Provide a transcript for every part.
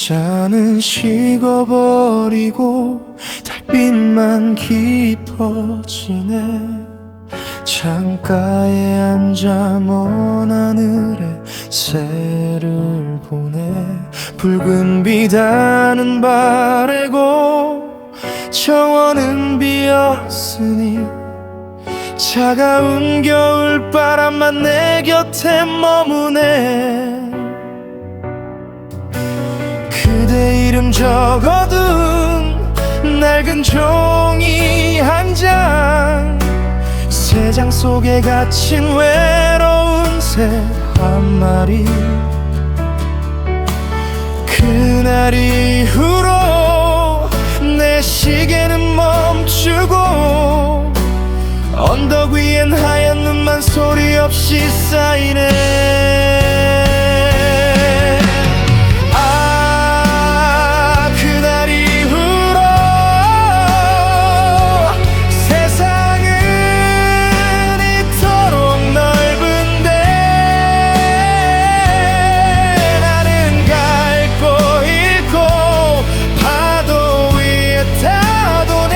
잠자는 식어버리고 달빛만 깊어지네. 창가에 앉아 먼 하늘에 새를 보네. 붉은 비단은 바래고 정원은 비었으니 차가운 겨울바람만 내 곁에 머무네. 그대 이름 적어둔 낡은 종이 한 장, 세 장 속에 갇힌 외로운 새 한 마리. 그날 이후로 내 시계는 멈추고 언덕 위엔 하얀 눈만 소리 없이 쌓이네. 그날 이후로 세상은 이토록 넓은데 나는 갈고 잃고 파도 위에 타도네.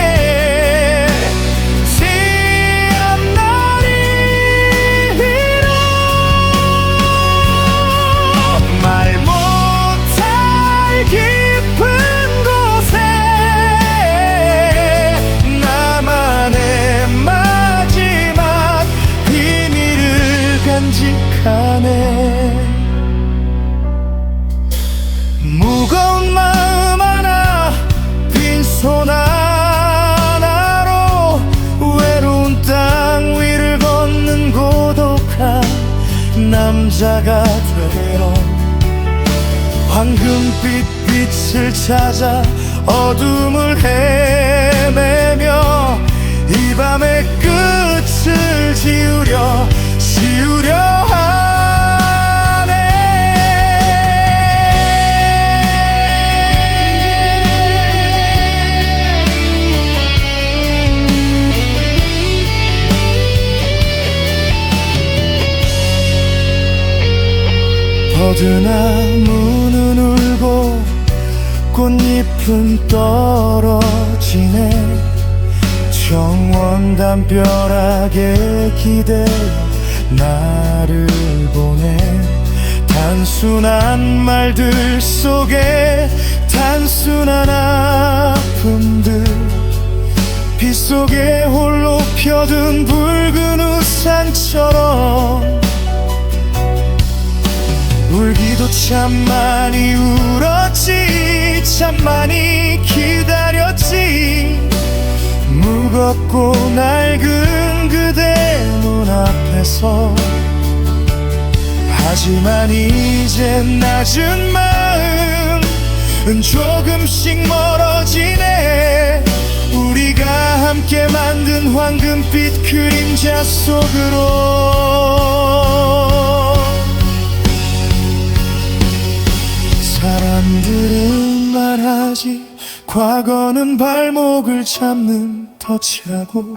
말 못할 깊은 곳에 나만의 마지막 비밀을 간직하네. 무거운 마음 하나, 빈손 하나로 외로운 땅 위를 걷는 고독한 남자가 되어 황금빛 빛을 찾아 어둠을 헤매며 이 밤의 끝을 지우려 하네. 버드나무는 울고 꽃잎은 떨어지네. 정원 담벼락에 기대 나를 보내. 단순한 말들 속에 단순한 아픔들, 빛 속에 홀로 펴든 붉은 우산처럼 울기도 참 많이 울었지, 참 많이 기다렸지. 무겁고 낡은 그대 눈앞에서 하지만 이제 낮은 마음은 조금씩 멀어지네. 우리가 함께 만든 황금빛 그림자 속으로. 사람들은 말하지 과거는 발목을 잡는 덫이라고.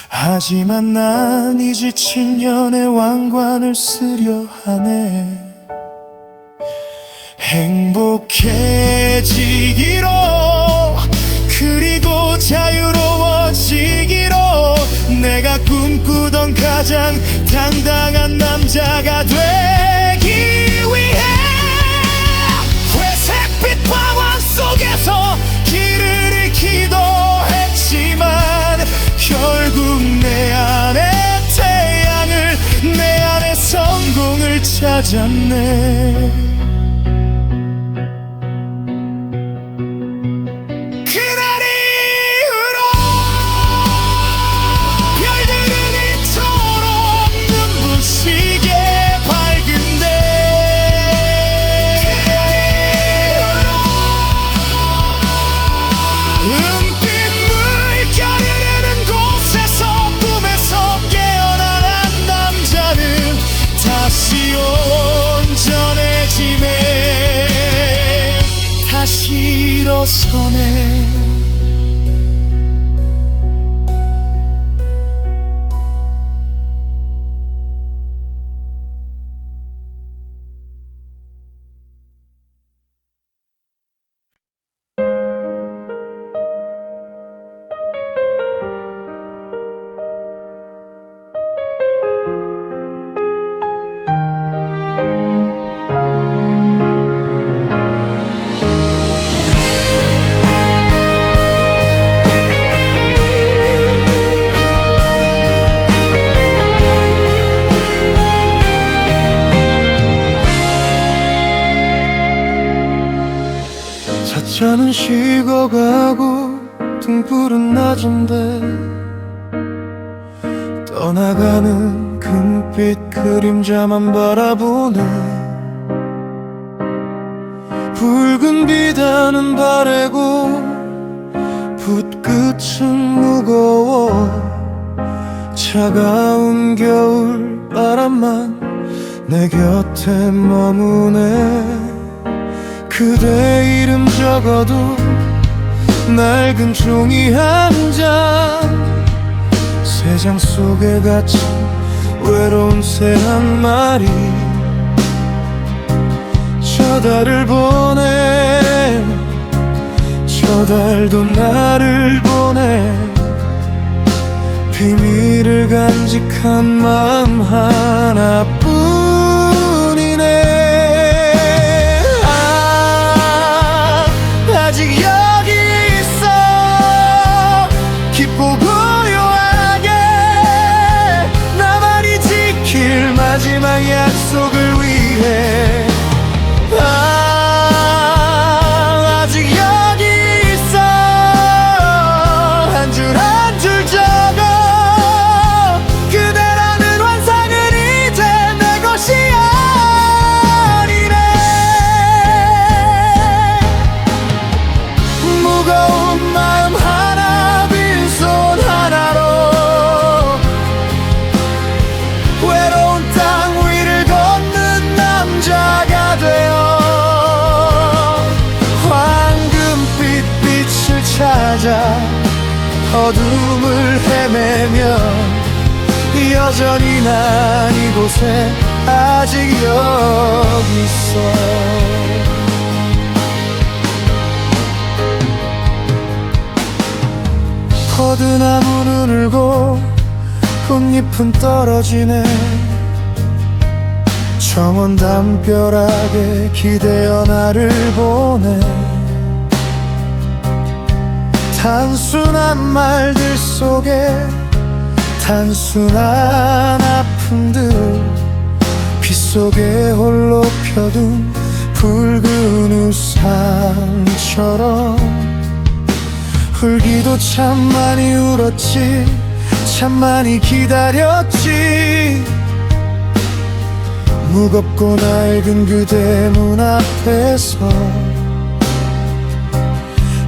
하지만 난 이 지친 년의 왕관을 쓰려 하네. 행복해지기로 그리고 자유로워지기로 내가 꿈꾸던 가장 당당한 남자가 되기 위해 회색빛 방황 속에서 길을 잃기도 했지만 결국 내 안에 태양을, 내 안에 성공을 찾았네. 그날 이후로 별들은 이토록 눈부시게 밝은데 은빛 물결이 흐르는 곳에서 꿈에서 깨어난 남자는 다시 온전해지네. 다시 일어서네. 차는 식어가고 등불은 낮은데 떠나가는 금빛 그림자만 바라보네. 붉은 비단은 바래고 붓끝은 무거워. 차가운 겨울 바람만 내 곁에 머무네. 그대 이름 적어도 낡은 종이 한 장, 새 장 속에 갇힌 외로운 새 한 마리. 저 달을 보내, 저 달도 나를 보내. 비밀을 간직한 마음 하나뿐이네. 아직 여기 있어. 깊고 고요하게 나만이 지킬 마지막 약속을 위해. 아직 여기 있어. 한 줄 한 줄 적어. 그대라는 환상은 이제 내 것이 아니네. 무거운 마음 하나, 빈손 하나로 외로운 땅 위를 걷는 남자가 되어 황금빛 빛을 찾아 어둠을 헤매며 여전히 난 이곳에 아직 여기 있어. 버드나무는 울고 꽃잎은 떨어지네. 정원 담벼락에 기대어 나를 보내. 단순한 말들 속에 단순한 아픔들, 빗 속에 홀로 펴둔 붉은 우산처럼. 울기도 참 많이 울었지, 참 많이 기다렸지. 무겁고 낡은 그대 문 앞에서.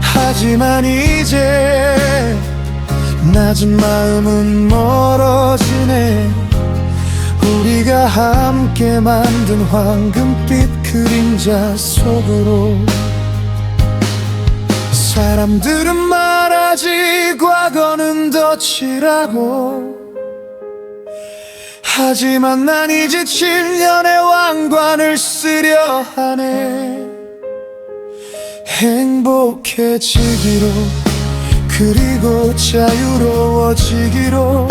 하지만 이제 낮은 마음은 멀어지네. 우리가 함께 만든 황금빛 그림자 속으로. 사람들은 말하지 과거는 덫이라고. 하지만 난 이제 7년의 왕관을 쓰려 하네. 행복해지기로, 그리고 자유로워지기로.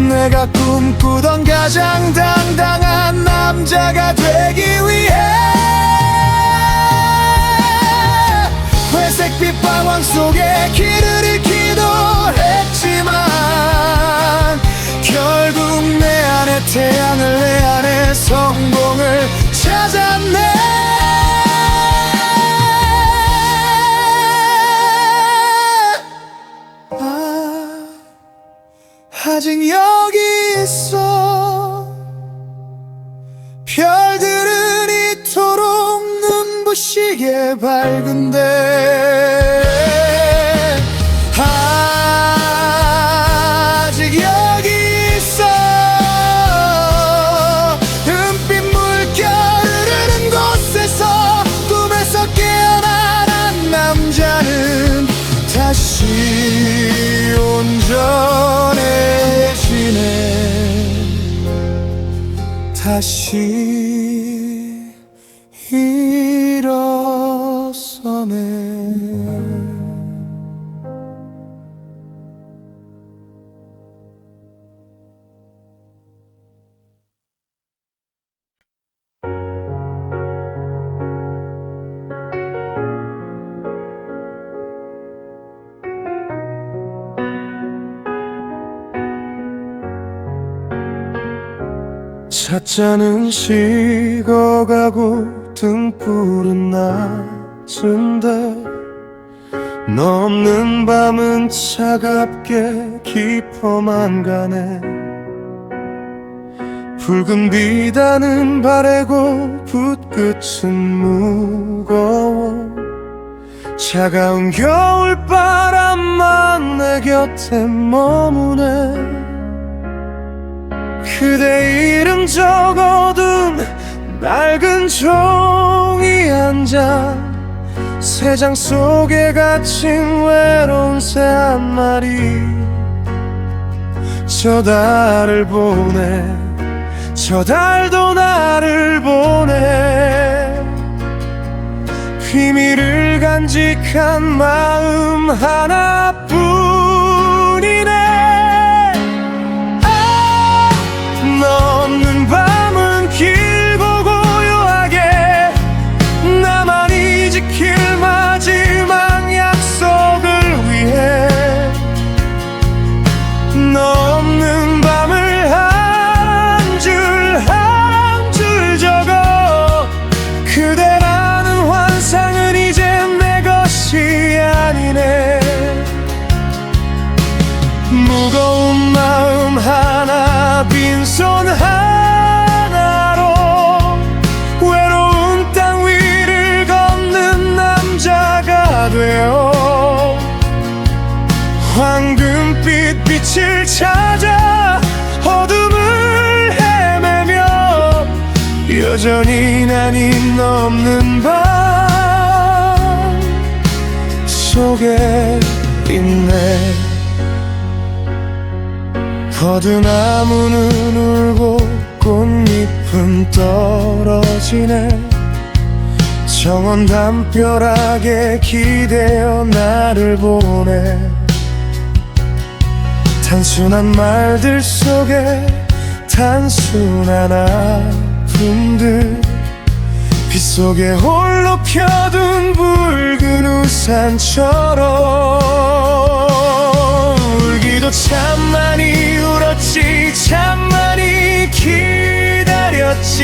내가 꿈꾸던 가장 당당한 남자가 되기 위해. 회색빛 방황 속에 길을 잃기도 했지만 결국 내 안에 태양을, 내 안에 성공을 찾았네. 아직 여기 있어. 별들은 이토록 눈부시게 밝은데. 아직 여기 있어. 은빛 물결 흐르는 곳에서 꿈에서 깨어난 남자는 다시 온전해지네. 다시 일어서네. 찻잔은 식어가고 등불은 같은데 너 없는 밤은 차갑게 깊어만 가네. 붉은 비단은 바래고 붓끝은 무거워. 차가운 겨울바람만 내 곁에 머무네. 그대 이름 적어둔 낡은 종이 한 장, 새 장 속에 갇힌 외로운 새 한 마리. 저 달을 보내, 저 달도 나를 보내. 비밀을 간직한 마음 하나뿐이네. 아, 너 없는 밤은 길고 고요하게 나만이 지킬 마지막 약속을 위해. 너 없는 밤을 한 줄 한 줄 적어. 그대라는 환상은 이제 내 것이 아니네. 무거운 마음 하나, 빈손 하나로 외로운 땅 위를 걷는 남자가 되어 황금빛 빛을 찾아 어둠을 헤매며 여전히 난 이 없는 밤 속에 있네. 버드나무는 울고 꽃잎은 떨어지네. 정원 담벼락에 기대어 나를 보내. 단순한 말들 속에 단순한 아픔들, 빗속에 홀로 펴둔 붉은 우산처럼. 울기도 참 많이 울었지, 참 많이 기다렸지.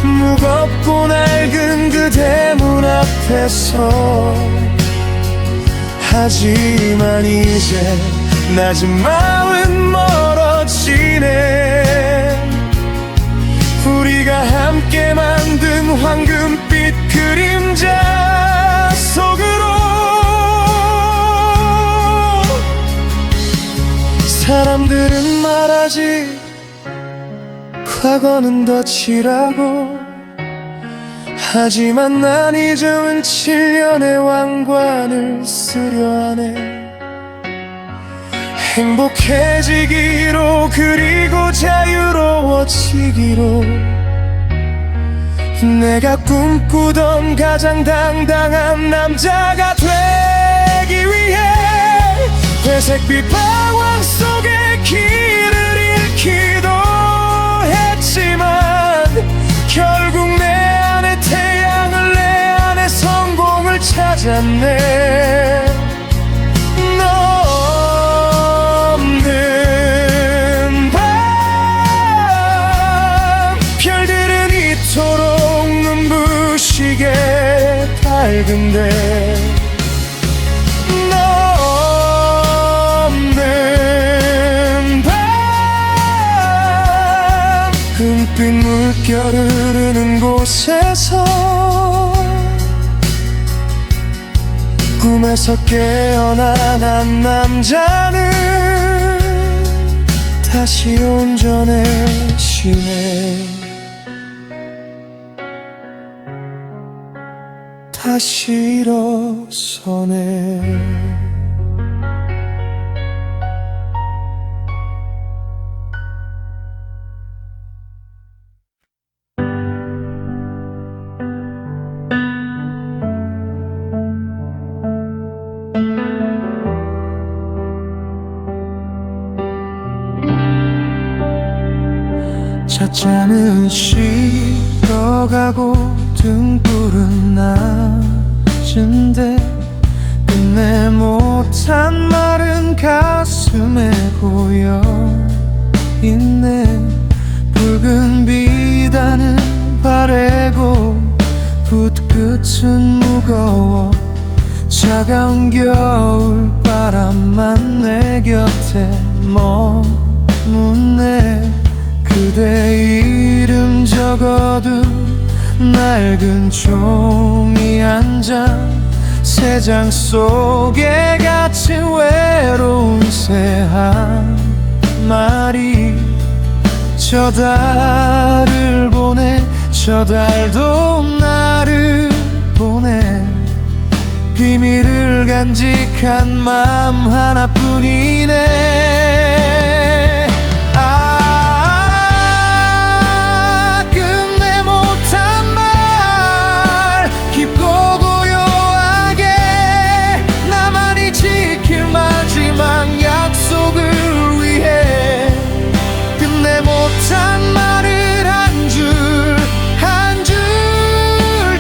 무겁고 낡은 그 대문 앞에서. 하지만 이제 낮은 마음은 멀어지네. 우리가 함께 만든 황금빛 그림자 속으로. 사람들은 말하지, 과거는 덫이라고. 하지만 난 잊어온 7년의 왕관을 쓰려 하네. 행복해지기로, 그리고 자유로워지기로. 내가 꿈꾸던 가장 당당한 남자가 되기 위해 회색빛 방황 속에 길을 잃기도 했지만 결국 내 안에 태양을, 내 안에 성공을 찾았네. 밝은데 너 없는 밤, 은빛 물결 흐르는 곳에서 꿈에서 깨어난 한 남자는 다시 온전해지네. 다시 일어서네. 찻잔은 식어가고 등불은 낮은데 끝내 못한 말은 가슴에 고여있네. 붉은 비단은 바래고 붓끝 끝은 무거워 차가운 겨울 바람만 내 곁에 머무네. 그대 이름 적어둔 낡은 종이 한 장, 세 장 속에 갇힌 외로운 새 한 마리. 저 달을 보내, 저 달도 나를 보내. 비밀을 간직한 맘 하나뿐이네. 끝내 못한 말 깊고 고요하게 나만이 지킬 마지막 약속을 위해 끝내 못한 말을 한 줄 한 줄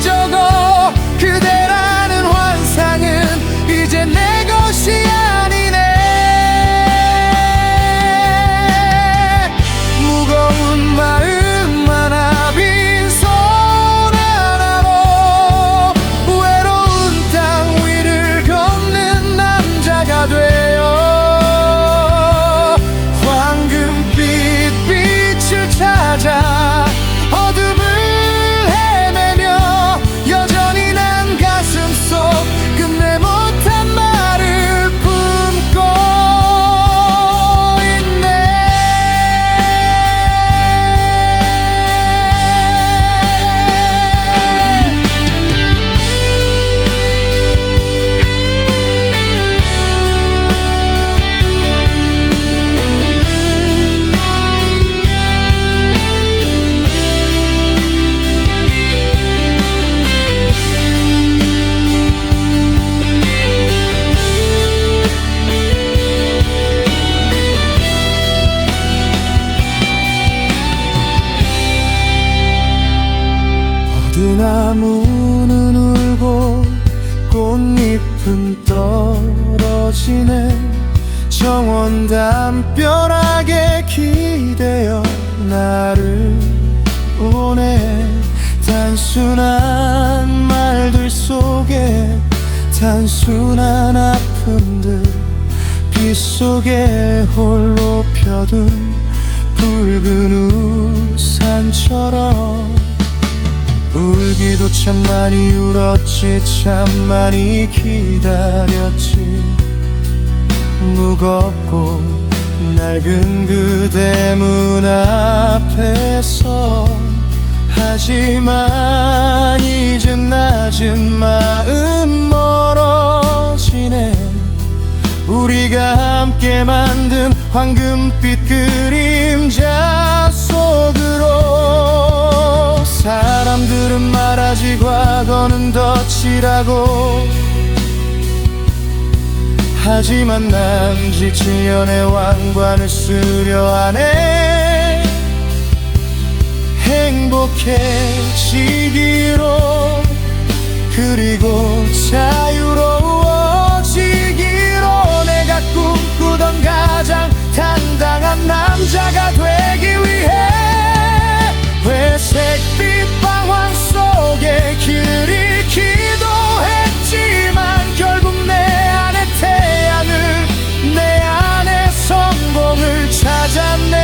적어. 그대라는 환상은 이제 내 것이 아니네. 무거운 마음 하나 빈손 하나로 외로운 땅 위를 걷는 남자가 되어 황금빛 빛을 찾아 어둠을 헤매며 여전히 난 가슴 속 끝내 못한 말을 품고 있네. 버드나무는 울고 꽃잎은 떨어지네. 정원 담벼락에 기대어 나를 보내. 단순한 말들 속에 단순한 아픔들, 빛 속에 홀로 펴둔 붉은 우산처럼. 울기도 참 많이 울었지, 참 많이 기다렸지. 무겁고 낡은 그대 문 앞에서. 하지만 이젠 낮은 마음 멀어지네. 우리가 함께 만든 황금빛 그림자 속으로. 사람들은 말하지 과거는 덧치라고. 하지만 난 지친 연애 왕관을 쓰려 하네. 행복해지기로 그리고 자유로워지기로. 내가 꿈꾸던 가장 당당한 남자가 되기 위해 회색빛 방황 속에 길을 잃기도 했지만 결국 내 안에 태양을, 내 안에 성공을 찾았네.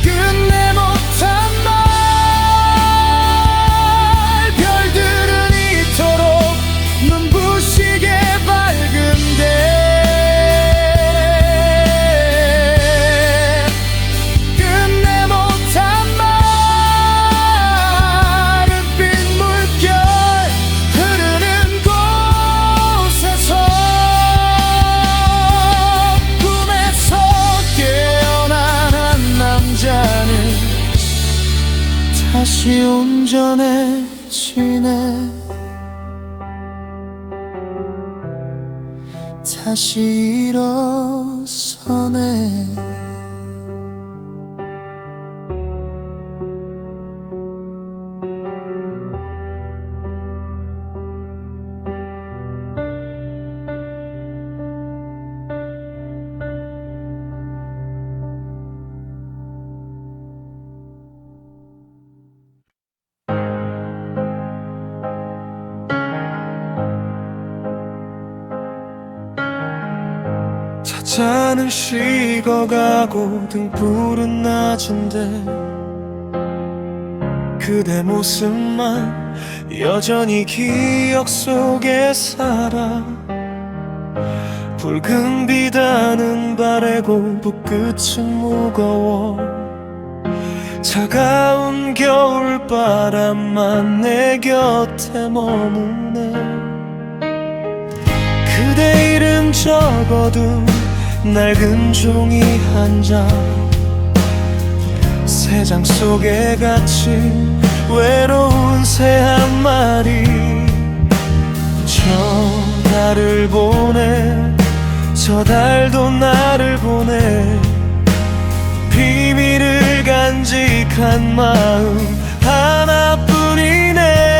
끝내 못한 말 별들은 이토록 눈부시게 밝은데. 끝내 못한 말 은빛 물결 흐르는 곳에서. 꿈에서 깨어난 한 남자는 다시 온전해지네. 다시 일어서네. 숫자는 식어가고 등불은 낮은데 그대 모습만 여전히 기억 속에 살아. 붉은 비단은 바래고 붓끝은 무거워. 차가운 겨울바람만 내 곁에 머무네. 그대 이름 적어둔 낡은 종이 한 장, 새 장 속에 갇힌 외로운 새 한 마리. 전화를 보내, 저 달도 나를 보내. 비밀을 간직한 마음 하나뿐이네.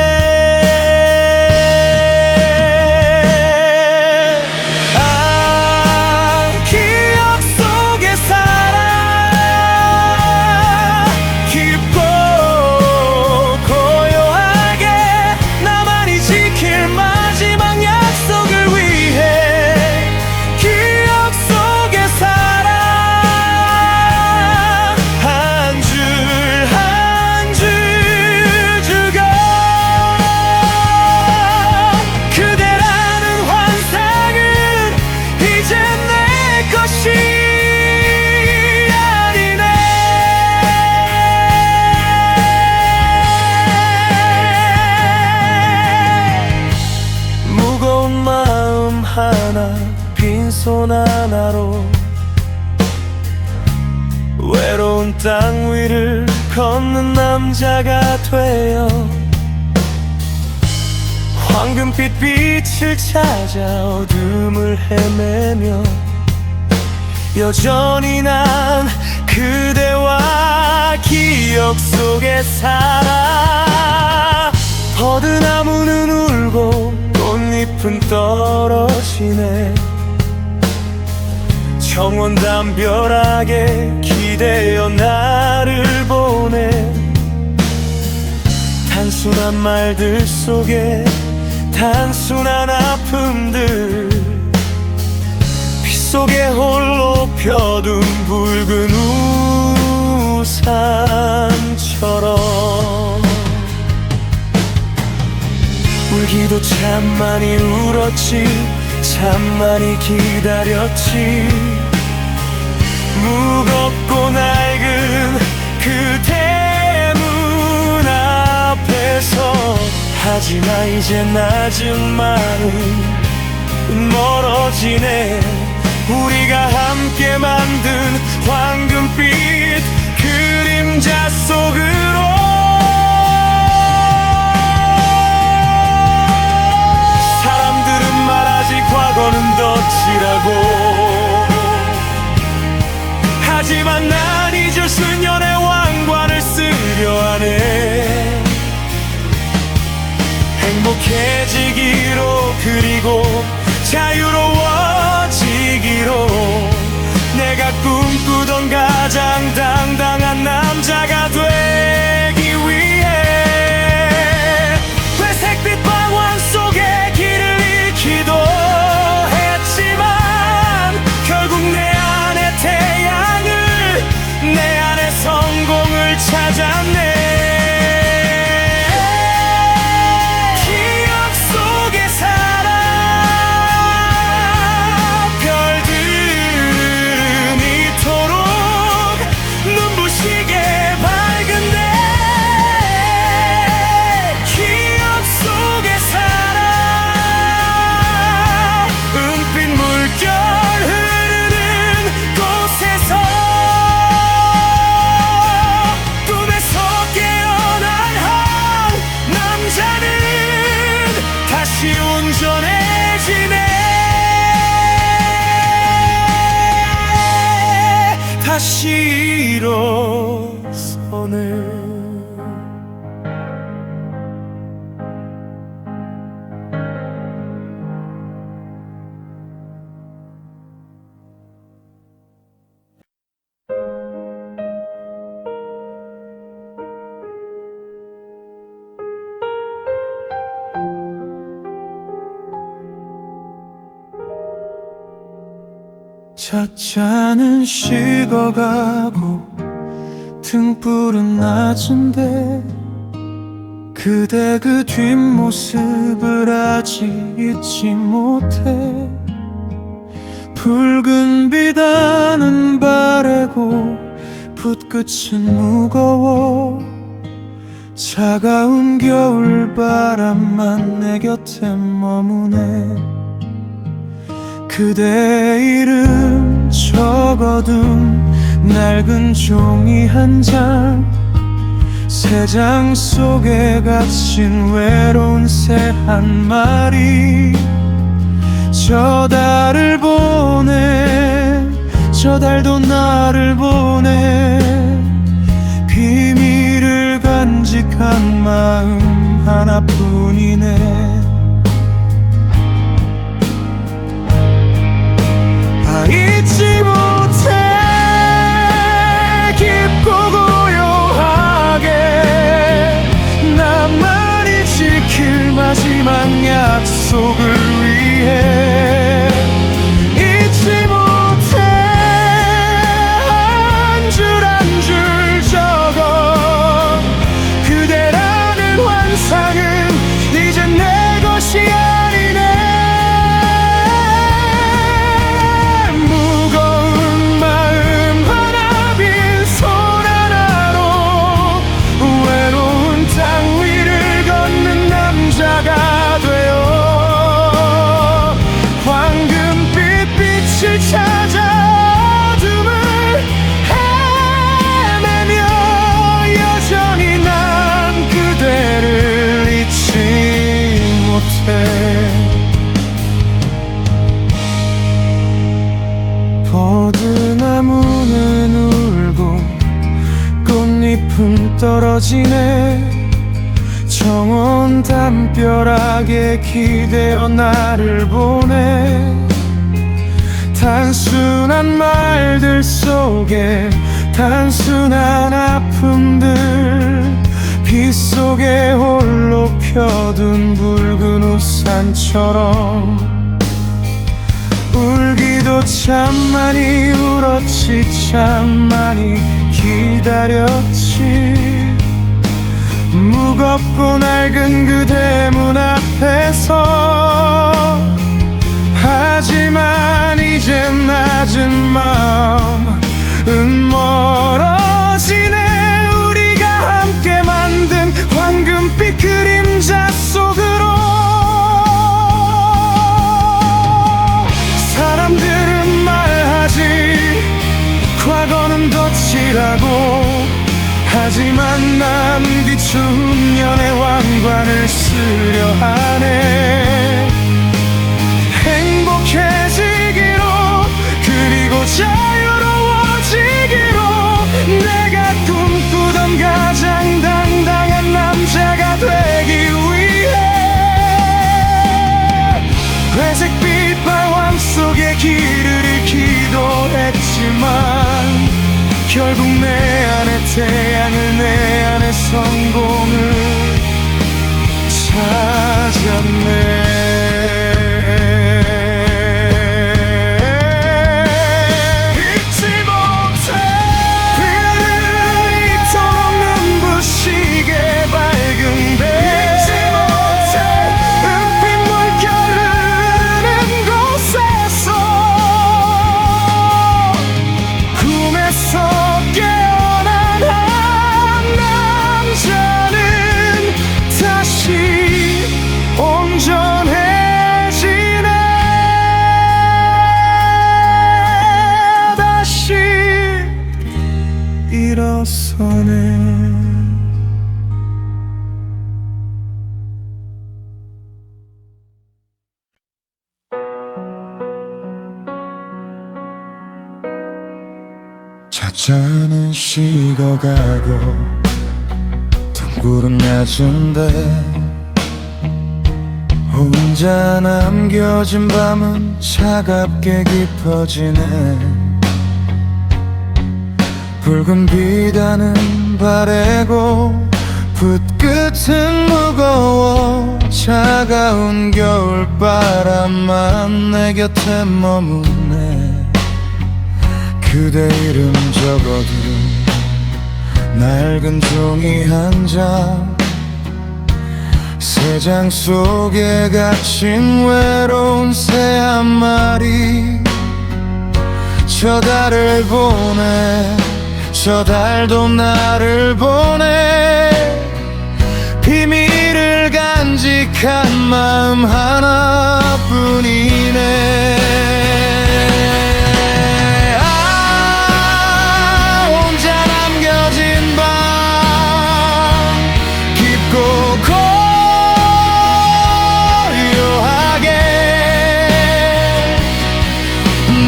하나, 빈손 하나로 외로운 땅 위를 걷는 남자가 되어 황금빛 빛을 찾아 어둠을 헤매며 여전히 난 그대와 기억 속에 살아. 버드나무는 울고 꽃잎은 떨어지네. 정원 담벼락에 기대어 나를 보내. 단순한 말들 속에 단순한 아픔들, 빗 속에 홀로 펴둔 붉은 우산처럼. 울기도 참 많이 울었지, 참 많이 기다렸지. 무겁고 낡은 그 대문 앞에서. 하지만 이제 낮은 마음 멀어지네. 우리가 함께 만든 황금빛 그림자 속으로. 과거는 덧칠하고, 하지만 난 잊을 수년의 왕관을 쓰려 하네. 행복해지기로, 그리고 자유로워지기로. 내가 꿈꾸던 가장 당당한 찻잔은 식어가고 등불은 낮은데 그대 그 뒷모습을 아직 잊지 못해. 붉은 비단은 바래고 붓끝은 무거워. 차가운 겨울바람만 내 곁에 머무네. 그대 이름 적어둔 낡은 종이 한 장, 새 장 속에 갇힌 외로운 새 한 마리. 저 달을 보내, 저 달도 나를 보내. 비밀을 간직한 마음 하나뿐이네. 잊지 못해 깊고 고요하게 나만이 지킬 마지막 약속을 위해. 잊지 못해 한 줄 한 줄 적어. 그대라는 환상은 이제 내 것이 아니네. 찾아 어둠을 헤매며 여전히 난 그대를 잊지 못해. 버드나무는 울고 꽃잎은 떨어지네. 정원 담벼락에 기대어 나를 보내. 단순한 말들 속에 단순한 아픔들, 빗속에 홀로 펴둔 붉은 우산처럼. 울기도 참 많이 울었지, 참 많이 기다렸지. 무겁고 낡은 그대 문 앞에서. 하지만 이제 낮은 마음은 멀어지네. 우리가 함께 만든 황금빛 그림자 속으로. 사람들은 말하지 과거는 덧치라고. 하지만 난 비추운 연의 왕관을 쓰려 하네. 행복해지기로 그리고 자유로워지기로 내가 꿈꾸던 가장 당당한 남자가 되기 위해. 회색빛 방황 속에 길을 잃기도 했지만 결국 내 안에 태양을, 내 안에 성공을 찾았네. 찻잔은 식어가고 등불은 낮은데 혼자 남겨진 밤은 차갑게 깊어지네. 붉은 비단은 바래고 붓끝은 무거워. 차가운 겨울바람만 내 곁에 머무네. 그대 이름 적어둔 낡은 종이 한 장, 새 장 속에 갇힌 외로운 새 한 마리. 저 달을 보내, 저 달도 나를 보내. 비밀을 간직한 마음 하나뿐이네. 혼자 남겨진 밤, 깊고 고요하게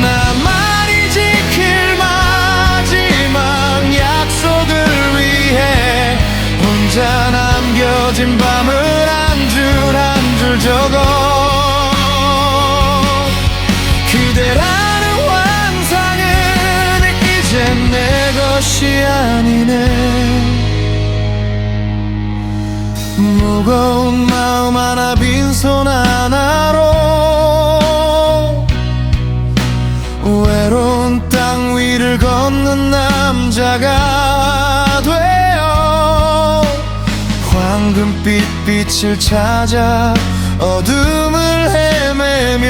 나만이 지킬 마지막 약속을 위해 혼자 남겨진 밤을 한 줄 한 줄 적어. 그대라는 환상은 이젠 내 것이 아니네. 무거운 마음 하나, 빈손 하나로 외로운 땅 위를 걷는 남자가 되어 황금빛 빛을 찾아 어둠을 헤매며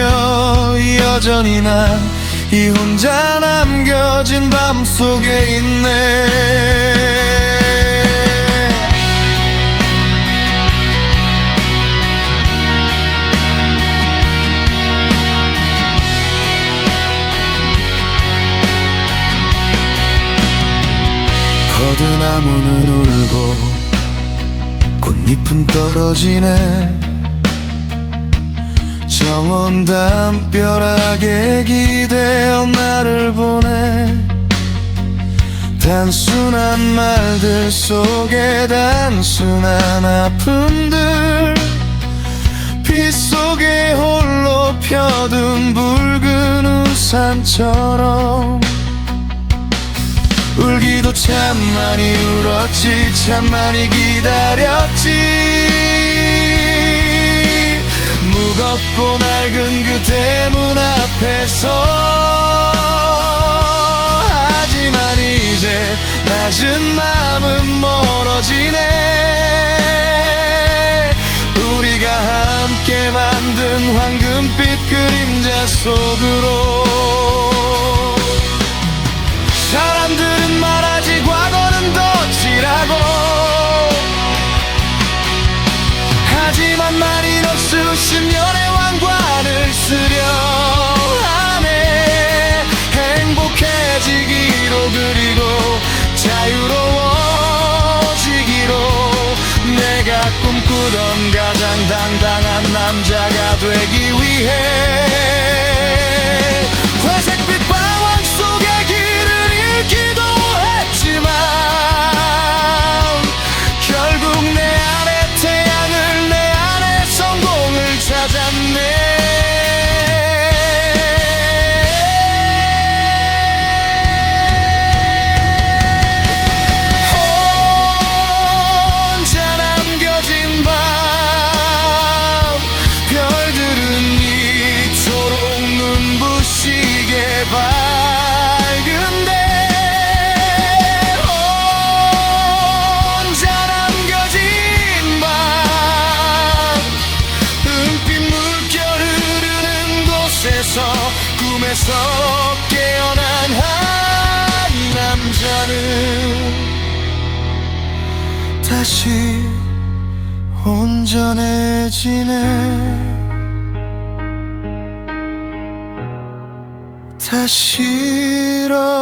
여전히 난 이 혼자 남겨진 밤 속에 있네. 거드나무는 울고 꽃잎은 떨어지네. 정원 담벼락에 기대어 나를 보내. 단순한 말들 속에 단순한 아픔들, 빛 속에 홀로 펴둔 붉은 우산처럼. 울기도 참 많이 울었지, 참 많이 기다렸지. 무겁고 낡은 그 대문 앞에서. 하지만 이제 낮은 마음은 멀어지네. 우리가 함께 만든 황금빛 그림자 속으로. 사람들은 말하지 과거는 덧치라고. 하지만 말이 수십 년의 왕관을 쓰려 하네. 행복해지기로 그리고 자유로워지기로 내가 꿈꾸던 가장 당당한 남자가 되기 위해 회색빛 방황 속에 길을 잃기도 했지만 결국 내 안에 태양을, 내 안에 성공을 찾았네. 혼자 남겨진 밤, 별들은 이토록 눈부시게 밝은데. 혼자 남겨진 밤, 은빛 물결 흐르는 곳에서 꿈에서 깨어난 한 남자는 다시 온전해지네. 다시 일어